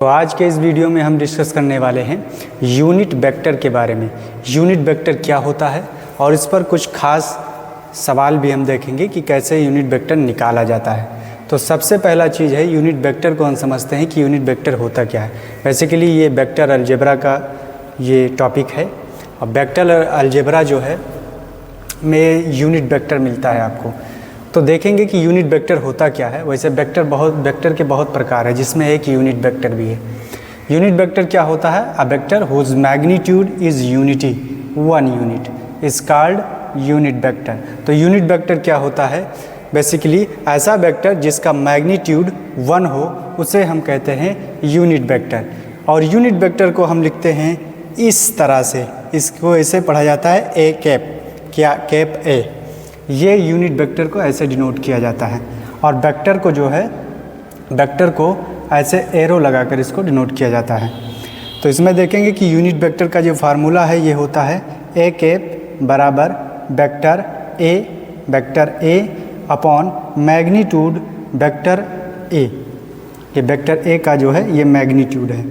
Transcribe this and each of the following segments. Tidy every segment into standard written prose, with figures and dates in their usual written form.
तो आज के इस वीडियो में हम डिस्कस करने वाले हैं यूनिट वेक्टर के बारे में। यूनिट वेक्टर क्या होता है और इस पर कुछ खास सवाल भी हम देखेंगे कि कैसे यूनिट वेक्टर निकाला जाता है। तो सबसे पहला चीज़ है यूनिट वेक्टर को हम समझते हैं कि यूनिट वेक्टर होता क्या है। बेसिकली ये वेक्टर अलजेब्रा का ये टॉपिक है और वेक्टर अलजेब्रा जो है में यूनिट वेक्टर मिलता है आपको। तो देखेंगे कि यूनिट वेक्टर होता क्या है। वैसे वेक्टर के बहुत प्रकार है जिसमें एक यूनिट वेक्टर भी है। यूनिट वेक्टर क्या होता है? A vector whose magnitude is unity, one unit is called unit vector. तो यूनिट वेक्टर क्या होता है? बेसिकली ऐसा वेक्टर जिसका मैग्नीट्यूड वन हो उसे हम कहते हैं यूनिट वेक्टर। और यूनिट वेक्टर को हम लिखते हैं इस तरह से, इसको ऐसे पढ़ा जाता है ए कैप, क्या कैप ए। ये यूनिट वेक्टर को ऐसे डिनोट किया जाता है। और वेक्टर को जो है वेक्टर को ऐसे एरो लगाकर इसको डिनोट किया जाता है। तो इसमें देखेंगे कि यूनिट वेक्टर का जो फार्मूला है ये होता है ए कैप बराबर vector A upon magnitude vector A. ये वेक्टर ए का जो है ये मैग्नीट्यूड है,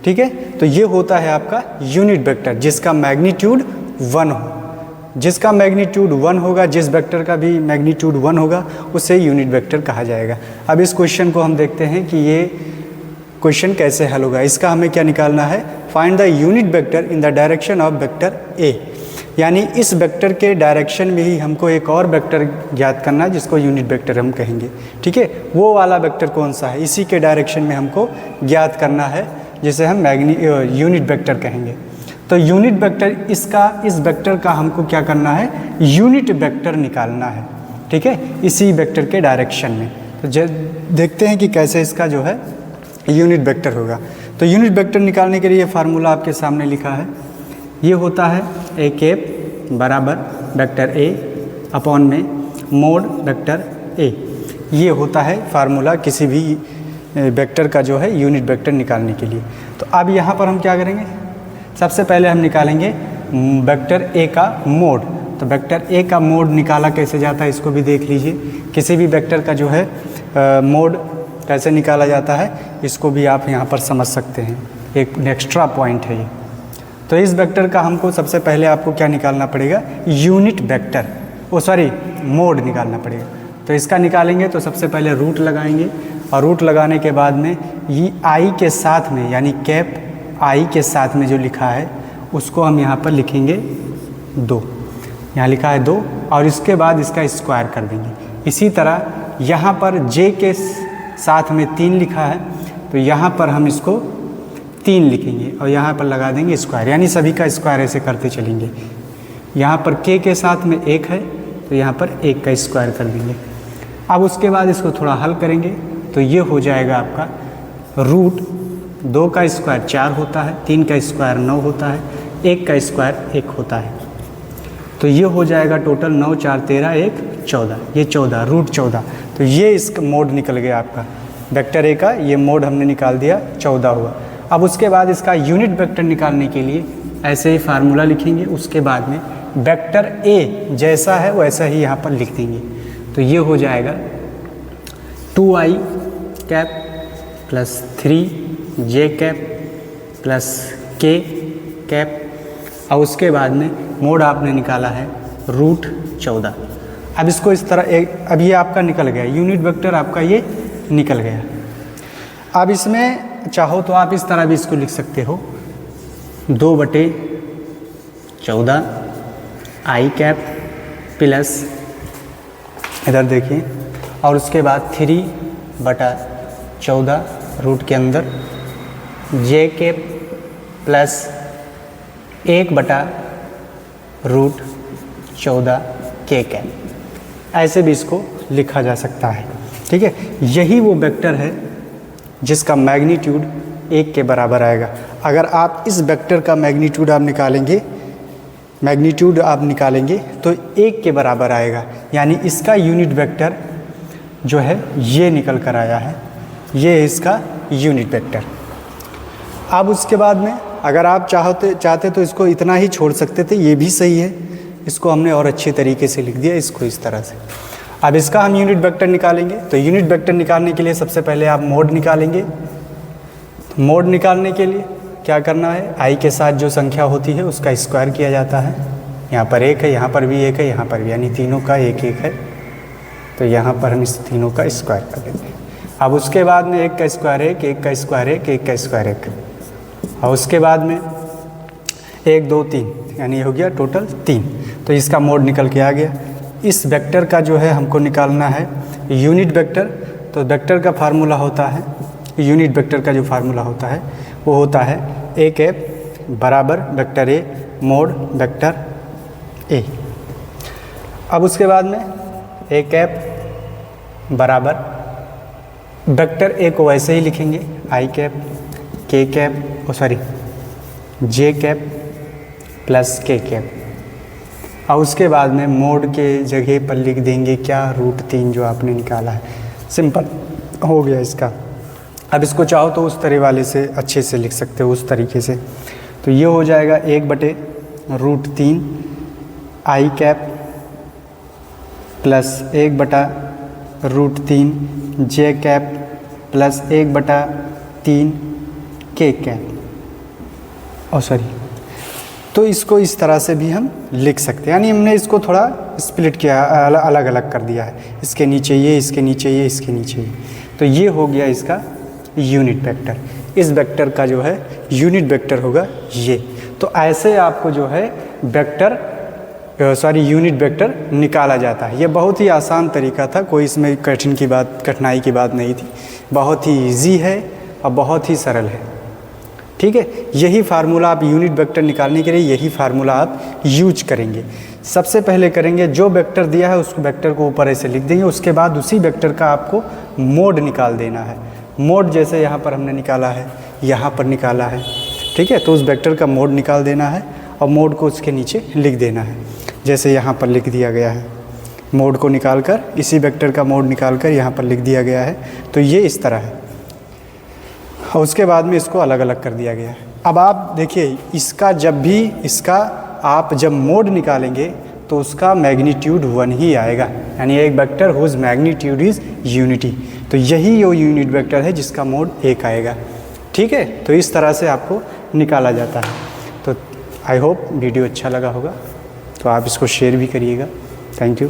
ठीक है। तो ये होता है आपका यूनिट वेक्टर जिसका मैग्नीट्यूड वन हो। जिसका मैग्नीट्यूड वन होगा, जिस वेक्टर का भी मैग्नीट्यूड वन होगा उसे यूनिट वेक्टर कहा जाएगा। अब इस क्वेश्चन को हम देखते हैं कि ये क्वेश्चन कैसे हल होगा। इसका हमें क्या निकालना है? Find the unit vector in the direction of vector A. यानी इस वेक्टर के डायरेक्शन में ही हमको एक और वेक्टर ज्ञात करना है जिसको यूनिट वेक्टर हम कहेंगे, ठीक है। वो वाला वेक्टर कौन सा है, इसी के डायरेक्शन में हमको ज्ञात करना है जिसे हम यूनिट वेक्टर कहेंगे। तो यूनिट वेक्टर इस वेक्टर का हमको क्या करना है? यूनिट वेक्टर निकालना है, ठीक है, इसी वेक्टर के डायरेक्शन में। तो देखते हैं कि कैसे इसका जो है यूनिट वेक्टर होगा। तो यूनिट वेक्टर निकालने के लिए फार्मूला आपके सामने लिखा है। ये होता है ए कैप बराबर वेक्टर ए अपॉन में मोड वेक्टर ए। ये होता है फार्मूला किसी भी वेक्टर का जो है यूनिट वेक्टर निकालने के लिए। तो अब यहाँ पर हम क्या करेंगे? सबसे पहले हम निकालेंगे वेक्टर ए का मोड। तो वेक्टर ए का मोड निकाला कैसे जाता है इसको भी देख लीजिए। किसी भी वेक्टर का जो है मोड कैसे निकाला जाता है इसको भी आप यहाँ पर समझ सकते हैं, एक एक्स्ट्रा पॉइंट है ये। तो इस वेक्टर का हमको सबसे पहले आपको क्या निकालना पड़ेगा? यूनिट वेक्टर, मोड निकालना पड़ेगा। तो इसका निकालेंगे तो सबसे पहले रूट लगाएंगे और रूट लगाने के बाद में ये आई के साथ में, यानी कैप आई के साथ में जो लिखा है उसको हम यहाँ पर लिखेंगे 2। यहाँ लिखा है 2 और इसके बाद इसका स्क्वायर कर देंगे। इसी तरह यहाँ पर जे के साथ में 3 लिखा है तो यहाँ पर हम इसको 3 लिखेंगे और यहाँ पर लगा देंगे स्क्वायर, यानी सभी का स्क्वायर ऐसे करते चलेंगे। यहाँ पर के साथ में 1 है तो यहाँ पर 1 का स्क्वायर कर देंगे। अब उसके बाद इसको थोड़ा हल करेंगे तो ये हो जाएगा आपका रूट 2 का स्क्वायर 4 होता है, 3 का स्क्वायर 9 होता है, 1 का स्क्वायर 1 होता है। तो ये हो जाएगा टोटल 9 4 13 1 14, ये 14 रूट 14। तो ये इसका मोड निकल गया आपका वेक्टर ए का, ये मोड हमने निकाल दिया 14 हुआ। अब उसके बाद इसका यूनिट वेक्टर निकालने के लिए ऐसे ही फार्मूला लिखेंगे। उसके बाद में वेक्टर ए जैसा है वैसा ही यहाँ पर लिख देंगे। तो ये हो जाएगा 2i कैप प्लस 3 जे कैप प्लस के कैप और उसके बाद में मोड आपने निकाला है रूट 14। अब इसको इस तरह अब ये आपका निकल गया, यूनिट वेक्टर आपका ये निकल गया। अब इसमें चाहो तो आप इस तरह भी इसको लिख सकते हो 2/14 आई कैप प्लस, इधर देखिए, और उसके बाद 3/14 रूट के अंदर जे कैप प्लस 1/√14 के कैप। ऐसे भी इसको लिखा जा सकता है, ठीक है। यही वो वेक्टर है जिसका मैग्नीट्यूड 1 के बराबर आएगा। अगर आप इस वेक्टर का मैग्नीट्यूड आप निकालेंगे तो 1 के बराबर आएगा। यानी इसका यूनिट वेक्टर जो है ये निकल कर आया है, ये है इसका यूनिट वेक्टर। अब उसके बाद में अगर आप चाहते तो इसको इतना ही छोड़ सकते थे, ये भी सही है। इसको हमने और अच्छे तरीके से लिख दिया, इसको इस तरह से। अब इसका हम यूनिट वेक्टर निकालेंगे। तो यूनिट वेक्टर निकालने के लिए सबसे पहले आप मोड निकालेंगे, मोड निकालने के लिए क्या करना है, आई के साथ जो संख्या होती है उसका स्क्वायर किया जाता है। यहाँ पर एक है, यहाँ पर भी एक है, यहाँ पर भी, यानी तीनों का एक एक है, तो यहाँ पर हम इस तीनों का स्क्वायर कर देते हैं। अब उसके बाद में एक का स्क्वायर एक, एक का स्क्वायर एक, एक का स्क्वायर एक, और उसके बाद में 1 2 3, यानी हो गया टोटल 3। तो इसका मोड निकल के आ गया। इस वेक्टर का जो है हमको निकालना है यूनिट वेक्टर। तो वेक्टर का फार्मूला होता है, यूनिट वेक्टर का जो फार्मूला होता है वो होता है ए कैप बराबर vector A mod vector A. अब उसके बाद में ए कैप बराबर वेक्टर ए को वैसे ही लिखेंगे आई कैप के कैप जे कैप प्लस के कैप, और उसके बाद में मोड के जगह पर लिख देंगे क्या, √3 जो आपने निकाला है। सिंपल हो गया इसका। अब इसको चाहो तो उस तरह वाले से अच्छे से लिख सकते हो, उस तरीके से। तो ये हो जाएगा 1/√3 आई कैप प्लस 1/√3 जे कैप प्लस 1/3 के कैप। तो इसको इस तरह से भी हम लिख सकते हैं, यानी हमने इसको थोड़ा स्प्लिट किया, अलग अलग कर दिया है। इसके नीचे ये, इसके नीचे ये, इसके नीचे ये। तो ये हो गया इसका यूनिट वेक्टर। इस वेक्टर का जो है यूनिट वेक्टर होगा ये। तो ऐसे आपको जो है यूनिट वेक्टर निकाला जाता है। ये बहुत ही आसान तरीका था, कोई इसमें कठिनाई की बात नहीं थी। बहुत ही ईजी है और बहुत ही सरल है। ठीक है, यही फार्मूला आप यूनिट वेक्टर निकालने के लिए यही फार्मूला आप यूज करेंगे। सबसे पहले करेंगे जो वेक्टर दिया है उस वेक्टर को ऊपर ऐसे लिख देंगे, उसके बाद उसी वेक्टर का आपको मोड निकाल देना है। मोड जैसे यहाँ पर हमने निकाला है, यहाँ पर निकाला है, ठीक है, तो उस वेक्टर का मोड निकाल देना है और मोड को उसके नीचे लिख देना है, जैसे यहाँ पर लिख दिया गया है। मोड को निकालकर इसी वेक्टर का मोड निकालकर यहाँ पर लिख दिया गया है। तो ये इस तरह है, और उसके बाद में इसको अलग अलग कर दिया गया है। अब आप देखिए, इसका आप जब मोड निकालेंगे तो उसका मैग्नीट्यूड 1 ही आएगा, यानी एक vector whose magnitude is unity. तो यही वो यूनिट वेक्टर है जिसका मोड 1 आएगा। ठीक है, तो इस तरह से आपको निकाला जाता है। तो आई होप वीडियो अच्छा लगा होगा, तो आप इसको शेयर भी करिएगा। Thank you.